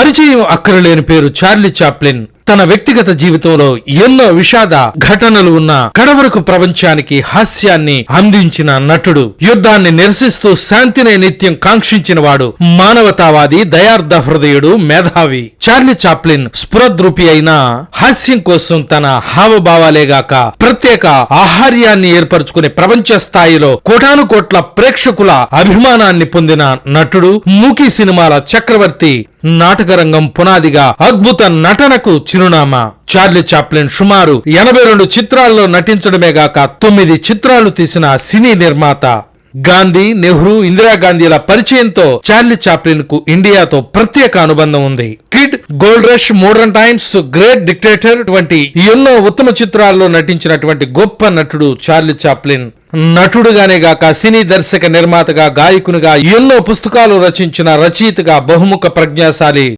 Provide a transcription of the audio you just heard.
పరిచయం అక్కరలేని పేరు Charlie Chaplin. తన వ్యక్తిగత జీవితంలో ఎన్నో విషాద ఘటనలు ఉన్న కడవరకు ప్రపంచానికి హాస్యాన్ని అందించిన నటుడు. యుద్ధాన్ని నిరసిస్తూ శాంతిని నిత్యం కాంక్షించిన వాడు. మానవతావాది, దయార్థ హృదయుడు, మేధావి. చార్లీ చాప్లిన్ స్ఫురద్రూపి అయిన హాస్యం కోసం తన హావభావాలేగాక ప్రత్యేక ఆహార్యాన్ని ఏర్పరచుకుని ప్రపంచ స్థాయిలో కోటాను కోట్ల ప్రేక్షకుల అభిమానాన్ని పొందిన నటుడు. మూకీ సినిమాల చక్రవర్తి. నాటకరంగం పునాదిగా అద్భుత నటనకు చిరునామా. చార్లీ చాప్లిన్ సుమారు 82 చిత్రాల్లో నటించడమే గాక 9 చిత్రాలు తీసిన సినీ నిర్మాత. గాంధీ, నెహ్రూ, ఇందిరాగాంధీల పరిచయంతో చార్లీ చాప్లిన్ కు ఇండియాతో ప్రత్యేక అనుబంధం ఉంది. Kid, gold rush, modern times, great dictator వంటి ఎన్నో ఉత్తమ చిత్రాల్లో నటించినటువంటి గొప్ప నటుడు చార్లీ చాప్లిన్. నటుడుగానే గాక సినీ దర్శక నిర్మాతగా, గాయకునిగా ఎన్నో పుస్తకాలు రచించిన రచయితగా బహుముఖ ప్రజ్ఞాశాలి.